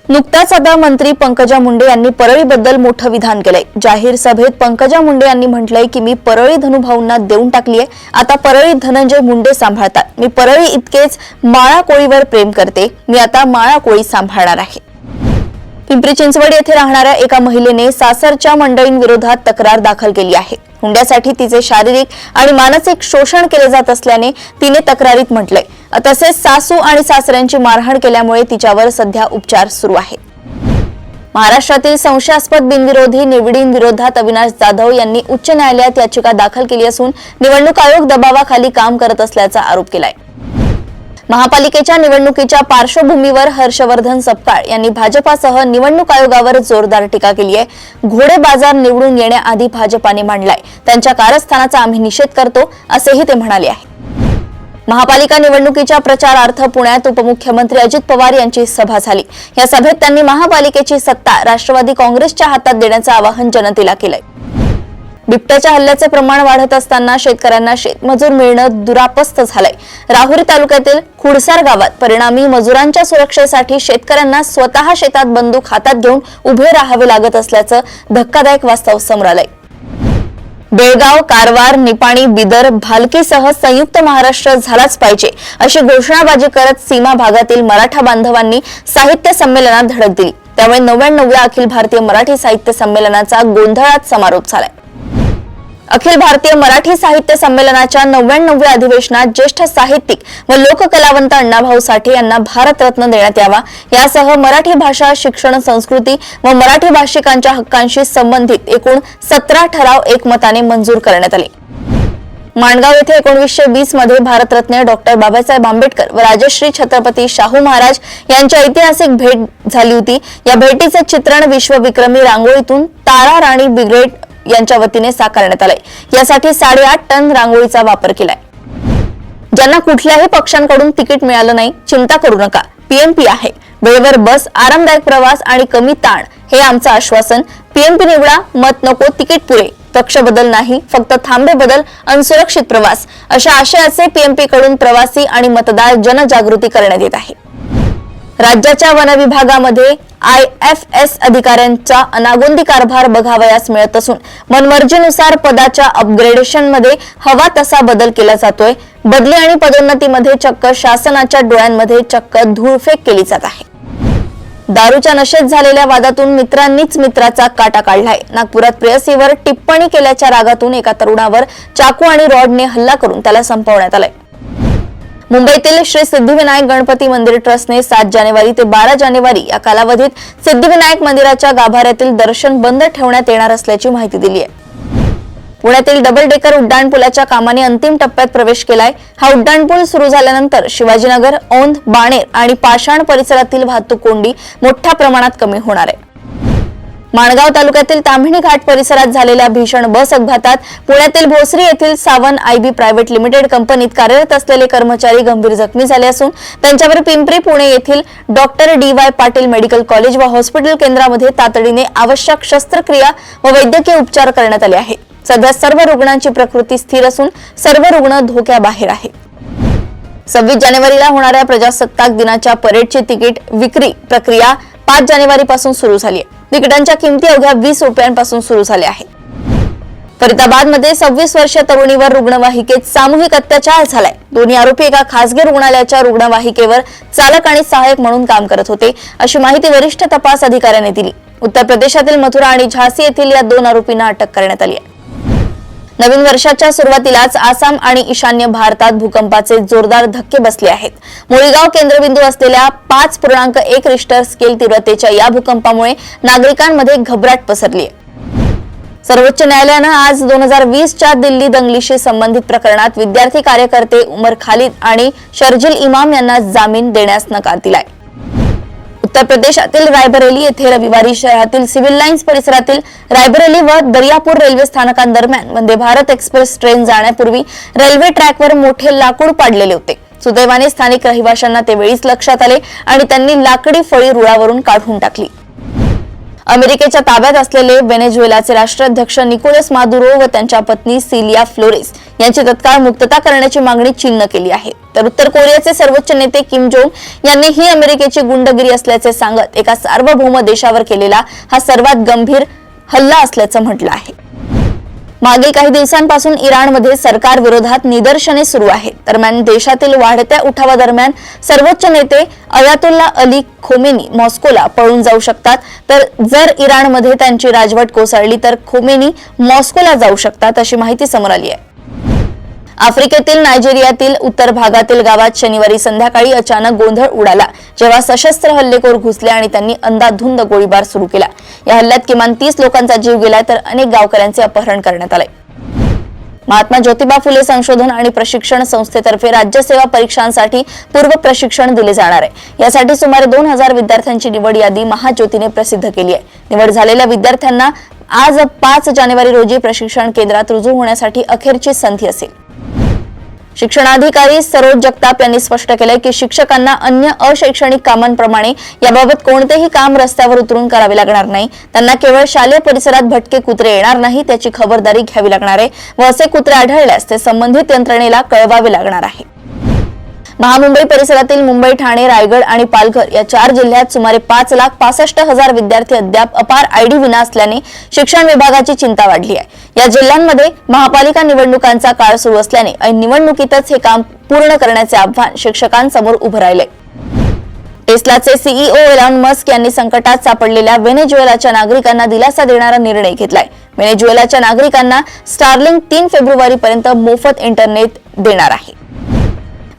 नुकताच आता मंत्री पंकजा मुंडे यांनी परळीबद्दल मोठं विधान केलंय। जाहीर सभेत पंकजा मुंडे यांनी म्हटलंय की मी परळी धनुभाऊंना देऊन टाकलीये, आता परळी धनंजय मुंडे सांभाळतात। मी परळी इतकेच माळा कोळीवर प्रेम करते, मी आता माळा कोळी सांभाळणार आहे। पिंपरी चिंचवड येथे राहणाऱ्या एका महिलेने सासरच्या मंडळींविरोधात तक्रार दाखल केली आहे। हुंड्यासाठी तिचे शारीरिक आणि मानसिक शोषण केले जात असल्याने तिने तक्रारीत म्हटलंय। तसेच सासू आणि सासऱ्यांची मारहाण केल्यामुळे तिच्यावर सध्या उपचार सुरू आहेत। महाराष्ट्रातील संशयास्पद बिनविरोधी निवडींविरोधात अविनाश जाधव यांनी उच्च न्यायालयात याचिका दाखल केली असून निवडणूक आयोग दबावाखाली काम करत असल्याचा आरोप केलाय। महापालिकेच्या निवडणुकीच्या पार्श्वभूमीवर हर्षवर्धन सपकाळ यांनी भाजपासह निवडणूक आयोगावर जोरदार टीका केली आहे। घोडे बाजार निवडून येण्याआधी भाजपाने मांडलाय, त्यांच्या कारस्थानाचा आम्ही निषेध करतो असेही ते म्हणाले आहे। महापालिका निवडणुकीच्या प्रचारार्थ पुण्यात उपमुख्यमंत्री अजित पवार यांची सभा झाली। या सभेत त्यांनी महापालिकेची सत्ता राष्ट्रवादी काँग्रेसच्या हातात देण्याचं आवाहन जनतेला केलंय। बिबट्याच्या हल्ल्याचे प्रमाण वाढत असताना शेतकऱ्यांना शेतमजूर मिळणं दुरापस्त झालंय। राहुरी तालुक्यातील खुडसार गावात परिणामी मजुरांच्या सुरक्षेसाठी शेतकऱ्यांना स्वतः शेतात बंदूक हातात घेऊन उभे राहावे लागत असल्याचं धक्कादायक वास्तव समोर आलंय। बेळगाव, कारवार, निपाणी, बिदर, भालकीसह संयुक्त महाराष्ट्र झालाच पाहिजे अशी घोषणाबाजी करत सीमा भागातील मराठा बांधवांनी साहित्य संमेलनात धडक दिली। त्यामुळे 99व्या अखिल भारतीय मराठी साहित्य संमेलनाचा गोंधळात समारोप झालाय। अखिल भारतीय मराठी साहित्य संमेलनाच्या 99व्या अधिवेशनात ज्येष्ठ साहित्यिक व लोककलावंत अण्णाभाऊ साठे यांना भारतरत्न देण्यात यावा यासह मराठी भाषा, शिक्षण, संस्कृती व मराठी भाषिकांच्या हक्कांशी संबंधित एकूण 17 ठराव एकमताने मंजूर करण्यात आले। माणगाव येथे 1920 मध्ये भारतरत्न डॉक्टर बाबासाहेब आंबेडकर व राजश्री छत्रपती शाहू महाराज यांची ऐतिहासिक भेट झाली होती। या भेटीचे चित्रण विश्वविक्रमी रांगोळीतून तारा राणी ब्रिगेड यांच्या वतीने साकारण्यात आले। यासाठी 8.5 टन रांगोळीचा वापर केलाय। ज्यांना कुठल्याही पक्षांकडून तिकीट मिळालं नाही, चिंता करू नका, पीएमपी आहे। वेळेवर बस, आरामदायक प्रवास आणि कमी ताण हे आमचं आश्वासन। पीएमपी निवडा, मत नको, तिकीट पुरे, पक्ष बदल नाही, फक्त थांबे बदल, असुरक्षित प्रवास अशा आशयाचे पीएमपी कडून प्रवासी आणि मतदार जनजागृती करण्यात येत आहे। राज्याच्या वन विभागामध्ये IFS अधिकाऱ्यांचा अनागोंदी कारभार बघावयास मिळत असून मनमर्जीनुसार पदाच्या अपग्रेडेशनमध्ये हवा तसा बदल केला जातोय। बदली आणि पदोन्नतीमध्ये चक्क शासनाच्या डोळ्यांमध्ये चक्क धूळफेक केली जात आहे। दारूच्या नशेत झालेल्या वादातून मित्रांनीच मित्राचा काटा काढलाय। नागपुरात प्रेयसीवर टिप्पणी केल्याच्या रागातून एका तरुणावर चाकू आणि रॉडने हल्ला करून त्याला संपवण्यात आलाय। मुंबईतील श्री सिद्धिविनायक गणपती मंदिर ट्रस्टने 7 जानेवारी ते 12 जानेवारी या कालावधीत सिद्धिविनायक मंदिराच्या गाभाऱ्यातील दर्शन बंद ठेवण्यात येणार असल्याची माहिती दिली आहे। पुण्यातील डबल डेकर उड्डाणपुलाच्या कामाने अंतिम टप्प्यात प्रवेश केलाय। हा उड्डाणपूल सुरू झाल्यानंतर शिवाजीनगर, औंध, बाणेर आणि पाषाण परिसरातील वाहतूक कोंडी मोठ्या प्रमाणात कमी होणार आहे। माणगाव तालुक्यातील ताम्हिणी घाट परिसरात झालेल्या भीषण बस अपघातात पुण्यातील भोसरी येथील सावन IB प्रायव्हेट लिमिटेड कंपनीत कार्यरत असलेले कर्मचारी गंभीर जखमी झाले असून त्यांच्यावर पिंपरी, पुणे येथील doctor DY Patil medical college व हॉस्पिटल केंद्रामध्ये तातडीने आवश्यक शस्त्रक्रिया व वैद्यकीय उपचार करण्यात आले आहे। सध्या सर्व रुग्णांची प्रकृती स्थिर असून सर्व रुग्ण धोक्याबाहेर आहेत। 26 जानेवारीला होणाऱ्या प्रजासत्ताक दिनाच्या परेडची तिकीट विक्री प्रक्रिया 5 जानेवारीपासून सुरू झाली आहे। तिकिटांच्या किमती अवघ्या 20 रुपयांपासून सुरू झाल्या आहेत। फरीदाबादमध्ये 26 वर्षीय तरुणीवर रुग्णवाहिकेत सामूहिक अत्याचार झालाय। दोन्ही आरोपी एका खासगी रुग्णालयाच्या रुग्णवाहिकेवर चालक आणि सहाय्यक म्हणून काम करत होते अशी माहिती वरिष्ठ तपास अधिकाऱ्यांनी दिली। उत्तर प्रदेशातील मथुरा आणि झांसी येथील या 2 आरोपींना अटक करण्यात आली आहे। नवीन वर्षाच्या सुरुवातीलाच आसाम आणि ईशान्य भारतात भूकंपाचे जोरदार धक्के बसले आहेत। मुळगाव केंद्रबिंदू असलेल्या 5.1 रिश्टर स्केल तीव्रतेच्या या भूकंपामुळे नागरिकांमध्ये घबराट पसरली आहे। सर्वोच्च न्यायालयानं आज 2020च्या दिल्ली दंगलीशी संबंधित प्रकरणात विद्यार्थी कार्यकर्ते उमर खालिद आणि शर्जील इमाम यांना जामीन देण्यास नकार दिलाय। उत्तर प्रदेशातील रायबरेली येथे रविवारी शहरातील सिव्हिल लाईन्स परिसरातील रायबरेली व दर्यापूर रेल्वे स्थानकांदरम्यान वंदे भारत एक्सप्रेस ट्रेन जाण्यापूर्वी रेल्वे ट्रॅकवर मोठे लाकूड पाडलेले होते। सुदैवाने स्थानिक रहिवाशांना ते वेळीच लक्षात आले आणि त्यांनी लाकडी फळी रुळावरून काढून टाकली। अमेरिकेच्या ताब्यात असलेले व्हेनेझुएलाचे राष्ट्राध्यक्ष निकोलस मादुरो व त्यांच्या पत्नी सिलिया फ्लोरेस यांची तत्काळ मुक्तता करण्याची मागणी चीनने केली आहे. तर उत्तर कोरियाचे सर्वोच्च नेते किम जोंग यांनी ही अमेरिकेची गुंडगिरी असल्याचे सांगत एका सार्वभौम देशावर केलेला हा सर्वात गंभीर हल्ला असल्याचं म्हटलं आहे. मागील काही दिवसांपासून इराणमध्ये सरकार विरोधात निदर्शने सुरू आहेत. दरम्यान देशातील वाढत्या उठावादरम्यान सर्वोच्च नेते अयातुल्ला अली खोमेनी मॉस्कोला पळून जाऊ शकतात. तर जर इराणमध्ये त्यांची राजवट कोसळली तर खोमेनी मॉस्कोला जाऊ शकतात अशी माहिती समोर आली आहे. आफ्रिकेतील नायजेरियातील उत्तर भागातील गावात शनिवारी संध्याकाळी अचानक गोंधळ उडाला जेव्हा सशस्त्र हल्लेखोर घुसले आणि त्यांनी अंधाधुंद गोळीबार सुरू केला. या हल्ल्यात किमान 30 लोकांचा जीव गेला तर अनेक गावकऱ्यांचे अपहरण करण्यात आले. महात्मा ज्योतिबा फुले संशोधन आणि प्रशिक्षण संस्थेतर्फे राज्यसेवा परीक्षांसाठी पूर्व प्रशिक्षण दिले जाणार आहे. यासाठी सुमारे 2000 विद्यार्थ्यांची निवड यादी महाज्योतीने प्रसिद्ध केली आहे. निवड झालेल्या विद्यार्थ्यांना आज 5 जानेवारी रोजी प्रशिक्षण केंद्रात रुजू होण्यासाठी अखेरची संधी असेल. शिक्षणाधिकारी सरोज जगताप यांनी स्पष्ट केले की शिक्षकांना अन्य अशैक्षणिक कामांप्रमाणे याबाबत कोणतेही काम रस्त्यावर उतरून करावे लागणार नाही. त्यांना केवळ शालेय परिसरात भटके कुत्रे येणार नाही त्याची खबरदारी घ्यावी लागणार आहे व असे कुत्रे आढळल्यास ते संबंधित यंत्रणेला कळवावे लागणार आहे. महामुंबई परिसरातील मुंबई, ठाणे, रायगड आणि पालघर या 4 जिल्ह्यात सुमारे 5,65,000 विद्यार्थी अद्याप अपार आयडी विना असल्याने शिक्षण विभागाची चिंता वाढली आहे. या जिल्ह्यांमध्ये महापालिका निवडणुकांचा काळ सुरू असल्याने ऐन निवडणुकीतच हे काम पूर्ण करण्याचे आव्हान शिक्षकांसमोर उभं राहिले. टेस्लाचे सीईओ एलॉन मस्क यांनी संकटात सापडलेल्या व्हेनेझुएलाच्या नागरिकांना दिलासा देणारा निर्णय घेतलाय. व्हेनेझुएलाच्या नागरिकांना स्टारलिंक 3 फेब्रुवारीपर्यंत मोफत इंटरनेट देणार आहे.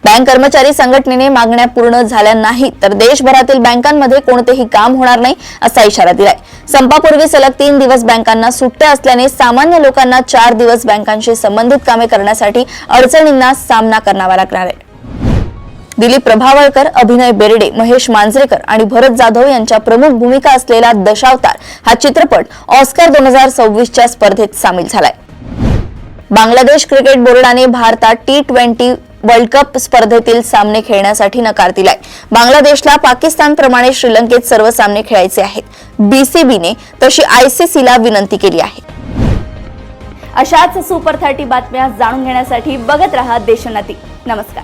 बँक कर्मचारी संघटनेने मागण्या पूर्ण झाल्या नाहीत तर देशभरातील बँकांमध्ये कोणतेही काम होणार नाही असा इशारा दिलाय. संपापूर्वी सलग 3 दिवस बँकांना सुट्ट्या असल्याने सामान्य लोकांना 4 दिवस बँकांशी संबंधित कामे करण्यासाठी अडचणींना सामना करावा लागणार आहे. दिलीप प्रभावळकर, अभिनय बेर्डे, महेश मांजरेकर आणि भरत जाधव यांच्या प्रमुख भूमिका असलेला दशावतार हा चित्रपट ऑस्कर 2026च्या स्पर्धेत सामील झालाय. बांगलादेश क्रिकेट बोर्डाने भारतात T20 वर्ल्ड कप स्पर्धेतील सामने खेळण्यासाठी नकार दिलाय. बांगलादेशला पाकिस्तानप्रमाणे श्रीलंकेत सर्व सामने खेळायचे आहेत. BCBने तशी ICCला विनंती केली आहे. अशाच सुपर 30 बातम्या जाणून घेण्यासाठी बघत रहा देशोन्नती. नमस्कार.